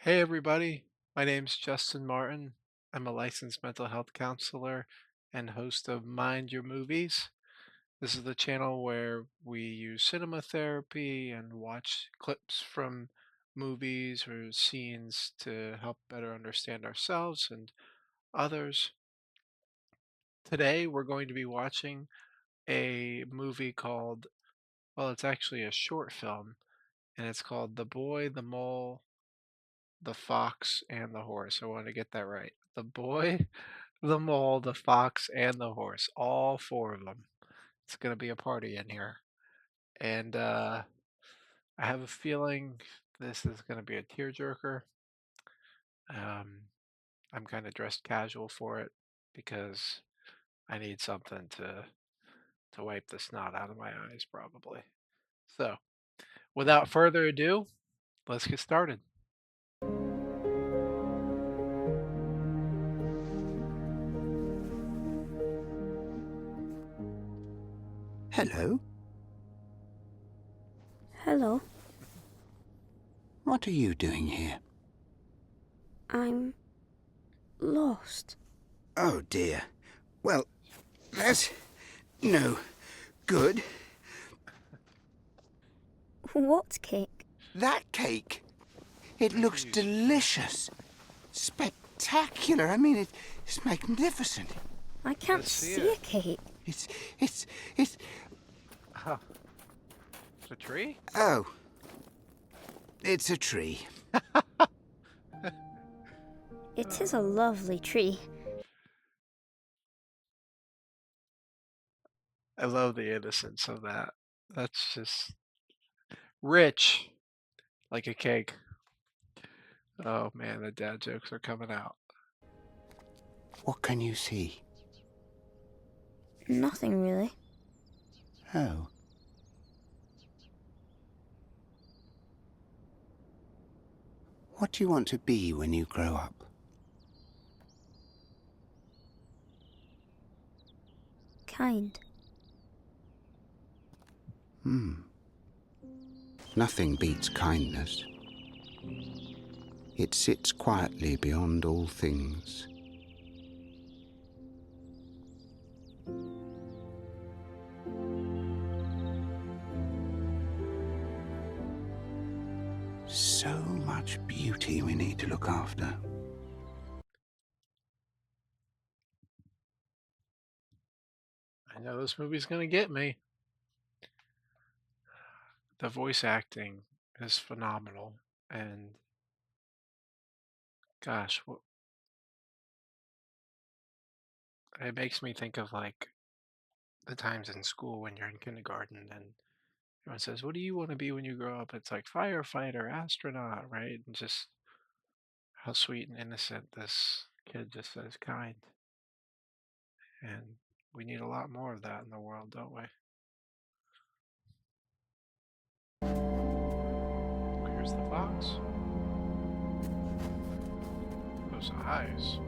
Hey everybody, my name's Justin Martin. I'm a licensed mental health counselor and host of Mind Your Movies. This is the channel where we use cinema therapy and watch clips from movies or scenes to help better understand ourselves and others. Today we're going to be watching a movie called, well, it's actually a short film, and it's called The Boy, the Mole, the Fox, and the Horse. I want to get that right. The Boy, the Mole, the Fox, and the Horse. All four of them. It's going to be a party in here. And I have a feeling this is going to be a tearjerker. Um, I'm kind of dressed casual for it because I need something to wipe the snot out of my eyes, probably. So, without further ado, let's get started. Hello. Hello, What are you doing here? I'm lost. Oh dear. Well, that's no good. What cake? That cake, it looks Jeez. delicious. Spectacular. I mean, it's magnificent. I can't Let's see see it. a cake. It's, it's, Huh. It's a tree? oh, it's a tree. It is a lovely tree. I love the innocence of that. That's just rich, like a cake. Oh man, the dad jokes are coming out. What can you see? Nothing really. Oh. What do you want to be when you grow up? Kind. Nothing beats kindness. It sits quietly beyond all things. So much beauty we need to look after. I know this movie's gonna get me. The voice acting is phenomenal, and gosh, it makes me think of like the times in school when you're in kindergarten and everyone says, "What do you want to be when you grow up?" It's like firefighter, astronaut, right? And just how sweet and innocent this kid just says kind. And we need a lot more of that in the world, don't we? Here's the fox. Those eyes.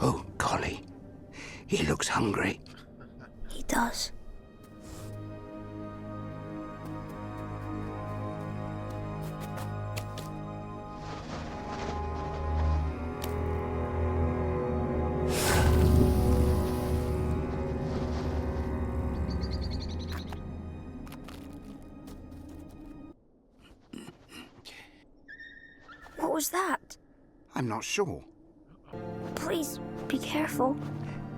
Oh, golly. He looks hungry. He does. What was that? I'm not sure. Please be careful.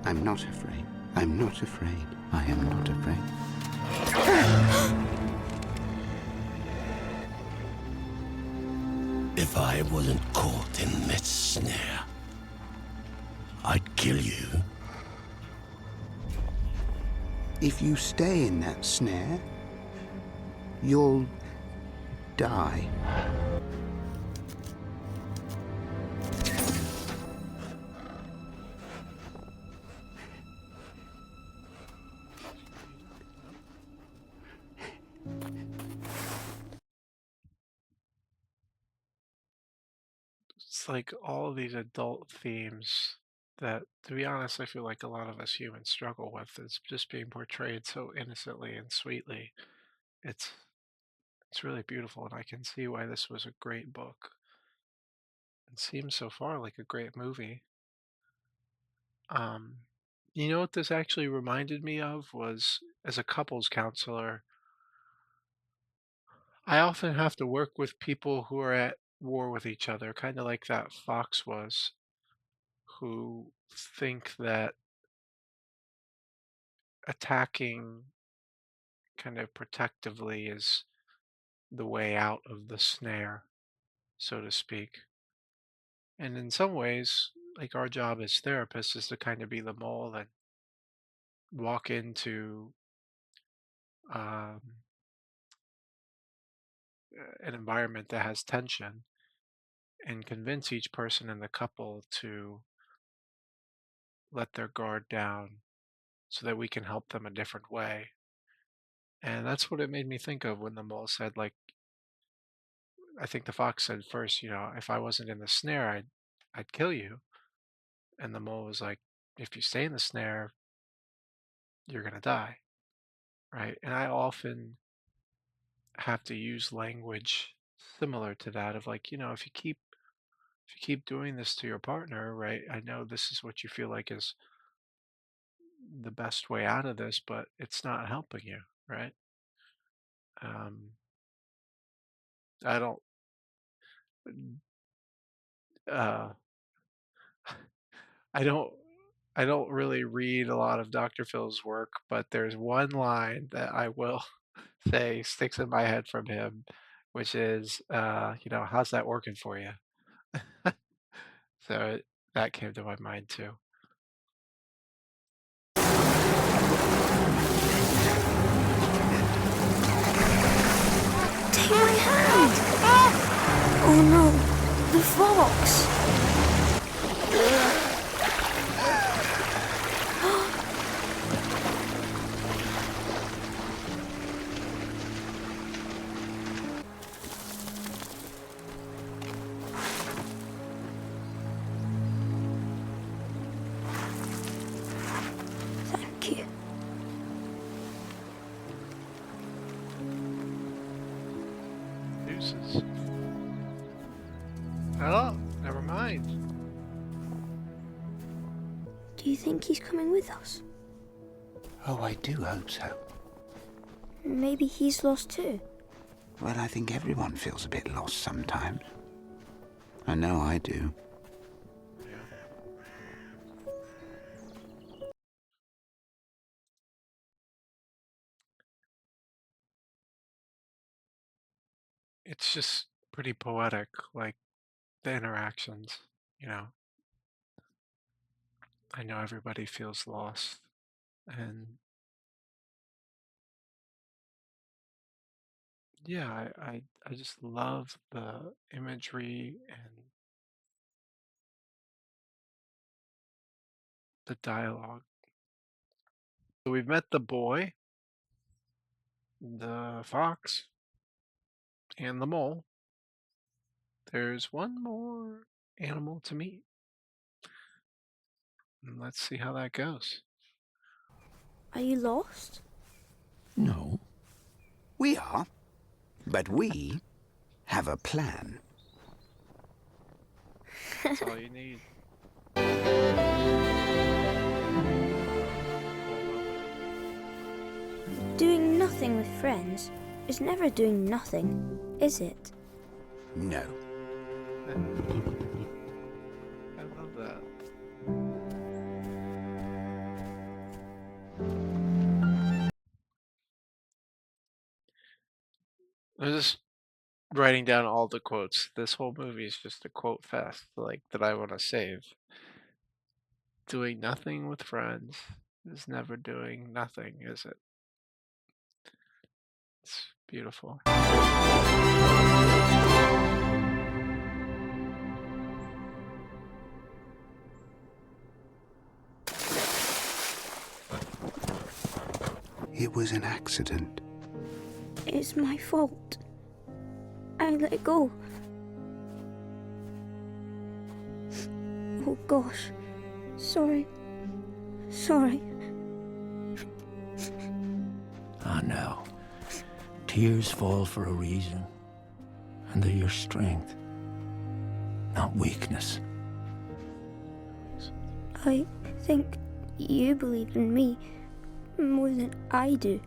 I'm not afraid. I'm not afraid. I am not afraid. If I wasn't caught in this snare, I'd kill you. If you stay in that snare, you'll die. It's like all of these adult themes that, to be honest, I feel like a lot of us humans struggle with is just being portrayed so innocently and sweetly. It's it's really beautiful, and I can see why this was a great book. It seems so far like a great movie. Um, you know what this actually reminded me of was as a couples counselor, I often have to work with people who are at war with each other, kind of like that fox was, who think that attacking kind of protectively is the way out of the snare, so to speak. And in some ways, like our job as therapists is to kind of be the mole and walk into um, an environment that has tension and convince each person in the couple to let their guard down so that we can help them a different way. And that's what it made me think of when the mole said, like, I think the fox said first, if I wasn't in the snare, I'd kill you. And the mole was like, if you stay in the snare, you're gonna die, right? And I often have to use language similar to that of like, if you keep doing this to your partner, right? I know this is what you feel like is the best way out of this, but it's not helping you, right? Um, I don't, uh, I don't, I don't really read a lot of Dr. Phil's work, but there's one line that I will say sticks in my head from him, which is, how's that working for you? So that came to my mind too. Take my hand! Oh no, the fox! Thank you. Deuces. Oh, never mind. Do you think he's coming with us? Oh, I do hope so. Maybe he's lost too. Well, I think everyone feels a bit lost sometimes. I know I do. It's just pretty poetic, like the interactions, you know. I know everybody feels lost. And yeah, I just love the imagery and the dialogue. So we've met the boy, the fox, and the mole. There's one more animal to meet. And let's see how that goes. Are you lost? No. We are. But we have a plan. That's all you need. Doing nothing with friends is never doing nothing, is it? No. I love that. I'm just writing down all the quotes. This whole movie is just a quote fest, like that I want to save. Doing nothing with friends is never doing nothing, is it? It's beautiful. It was an accident. It's my fault. I let go. Oh gosh, Sorry. Sorry. I know. Tears fall for a reason. And they're your strength, not weakness. I think you believe in me more than I do.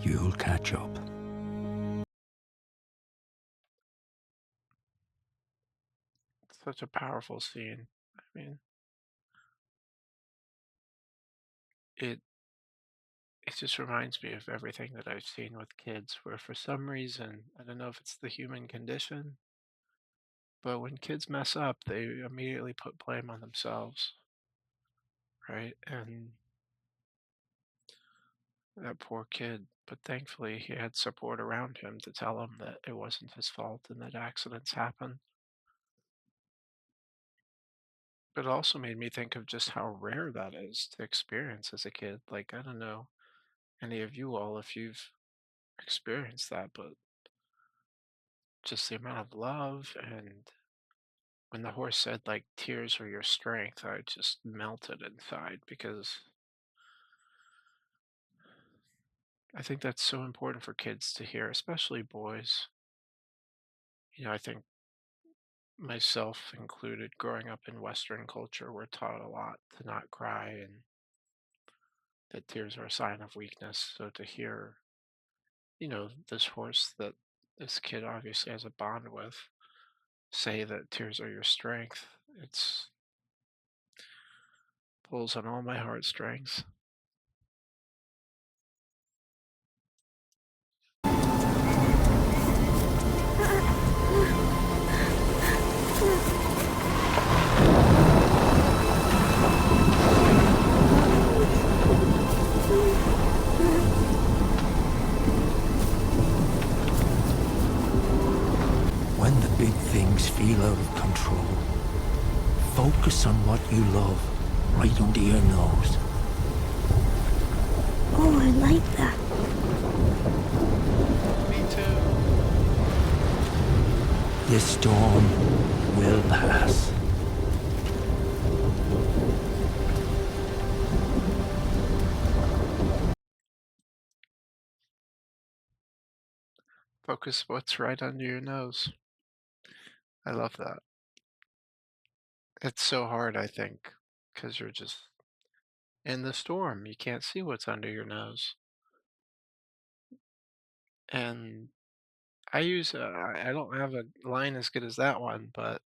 You'll catch up. Such a powerful scene. I mean, it it just reminds me of everything that I've seen with kids where for some reason, I don't know if it's the human condition, but when kids mess up, they immediately put blame on themselves, right? And that poor kid, but thankfully he had support around him to tell him that it wasn't his fault and that accidents happen. But it also made me think of just how rare that is to experience as a kid. Like, I don't know any of you all if you've experienced that, but just the amount of love. And when the horse said, like, tears are your strength, I just melted inside because I think that's so important for kids to hear, especially boys. I think myself included, growing up in Western culture, we're taught a lot to not cry and that tears are a sign of weakness. So to hear, this horse that this kid obviously has a bond with say that tears are your strength, it's pulls on all my heartstrings. When the big things feel out of control, focus on what you love right under your nose. Oh, I like that. Me too. This storm will pass. Focus what's right under your nose. I love that. It's so hard, I think, because you're just in the storm. You can't see what's under your nose. And I don't have a line as good as that one, but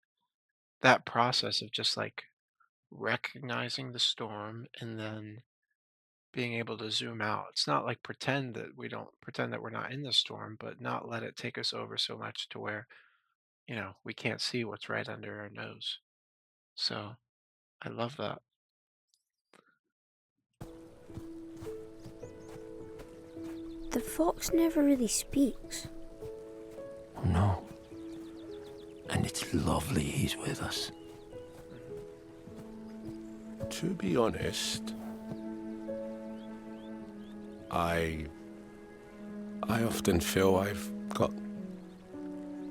that process of just like recognizing the storm and then being able to zoom out. It's not like pretend that we're not in the storm, but not let it take us over so much to where, we can't see what's right under our nose. So I love that. The fox never really speaks. Oh no. And it's lovely he's with us. To be honest, I often feel I've got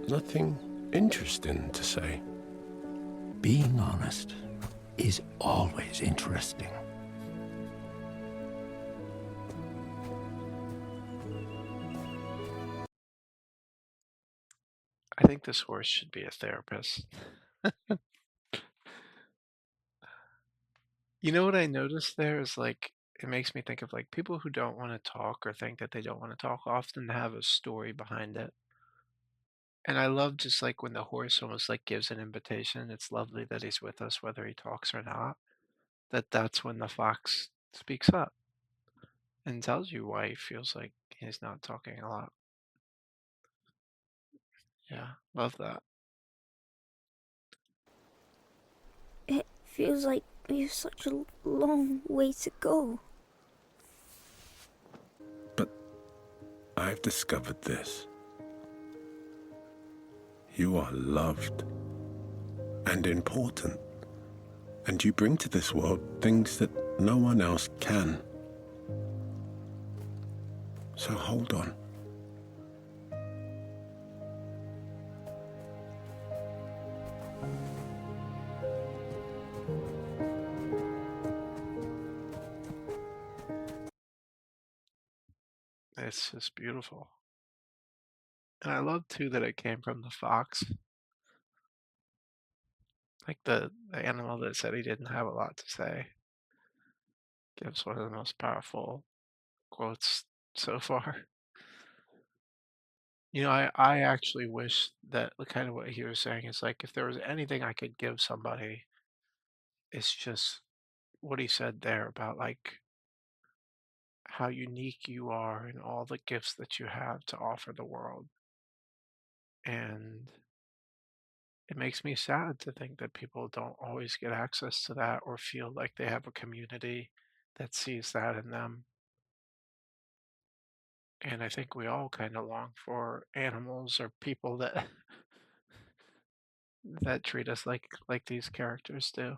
nothing interesting to say. Being honest is always interesting. I think this horse should be a therapist. You know what I noticed there is like it makes me think of like people who don't want to talk or think that they don't want to talk often have a story behind it. And I love just like when the horse almost like gives an invitation. It's lovely that he's with us, whether he talks or not. That's when the fox speaks up and tells you why he feels like he's not talking a lot. Yeah, love that. It feels like we have such a long way to go. But I've discovered this. You are loved and important, and you bring to this world things that no one else can. So hold on. It's just beautiful. And I love too that it came from the fox, like the animal that said he didn't have a lot to say. Gives one of the most powerful quotes so far. I actually wish that kind of what he was saying is like if there was anything I could give somebody, it's just what he said there about like how unique you are and all the gifts that you have to offer the world. And it makes me sad to think that people don't always get access to that or feel like they have a community that sees that in them. And I think we all kind of long for animals or people that that treat us like these characters do.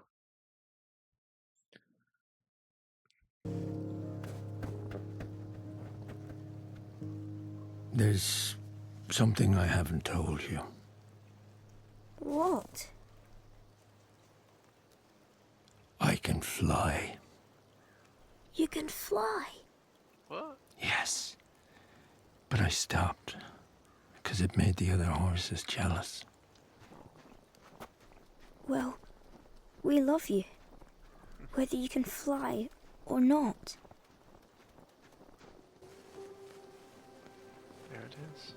There's something I haven't told you. What? I can fly. You can fly? What? Yes. But I stopped because it made the other horses jealous. Well, we love you, whether you can fly or not. There it is.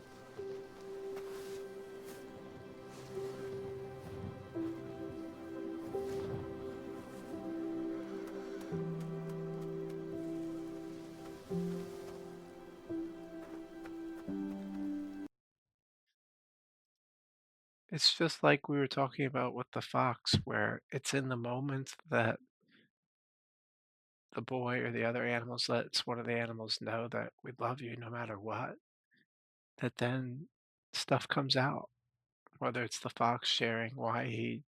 It's just like we were talking about with the fox, where it's in the moment that the boy or the other animals lets one of the animals know that we love you no matter what, that then stuff comes out, whether it's the fox sharing why he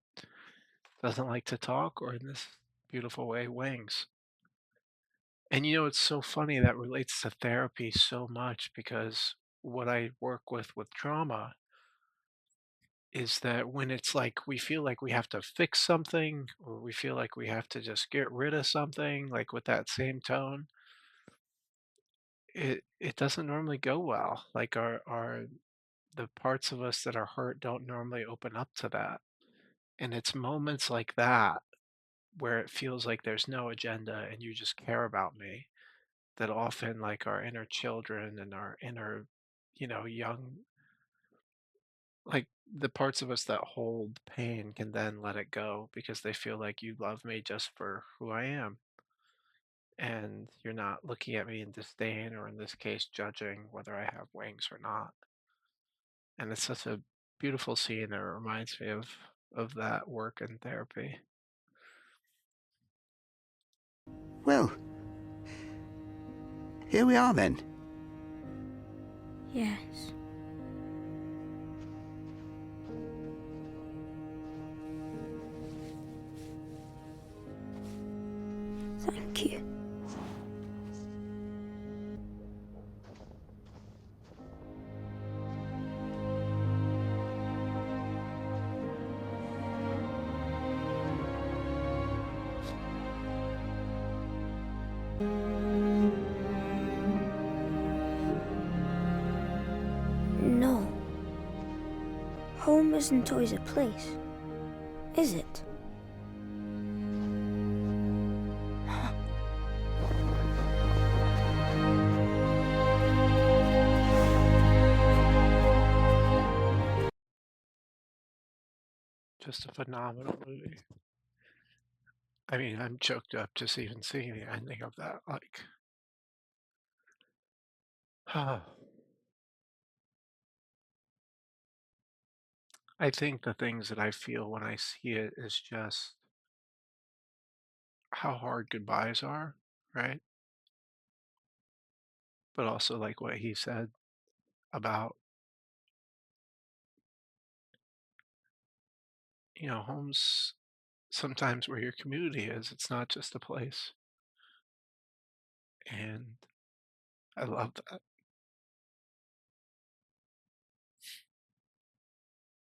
doesn't like to talk or in this beautiful way, wings. And it's so funny that relates to therapy so much because what I work with trauma is that when it's like we feel like we have to fix something or we feel like we have to just get rid of something, like with that same tone, it doesn't normally go well. Like our the parts of us that are hurt don't normally open up to that. And it's moments like that where it feels like there's no agenda and you just care about me that often like our inner children and our inner, young, like the parts of us that hold pain can then let it go because they feel like you love me just for who I am. And you're not looking at me in disdain or in this case judging whether I have wings or not. And it's such a beautiful scene. It reminds me of that work in therapy. Well, here we are then. Yes. Thank you. No. Home isn't always a place, is it? Just a phenomenal movie. I mean, I'm choked up just even seeing the ending of that. Like, I think the things that I feel when I see it is just how hard goodbyes are, right? But also like what he said about, homes sometimes where your community is. It's not just a place. And I love that.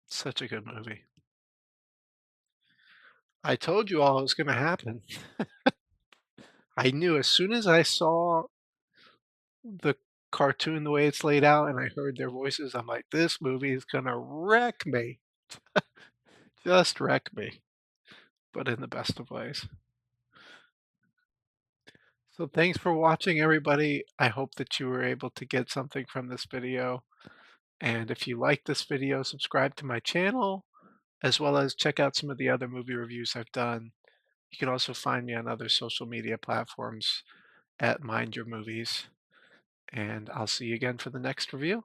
Such a good movie. I told you all it was going to happen. I knew as soon as I saw the cartoon the way it's laid out and I heard their voices, I'm like, "This movie is gonna wreck me." Just wreck me, but in the best of ways. So thanks for watching, everybody. I hope that you were able to get something from this video. And if you like this video, subscribe to my channel, as well as check out some of the other movie reviews I've done. You can also find me on other social media platforms at Mind Your Movies. And I'll see you again for the next review.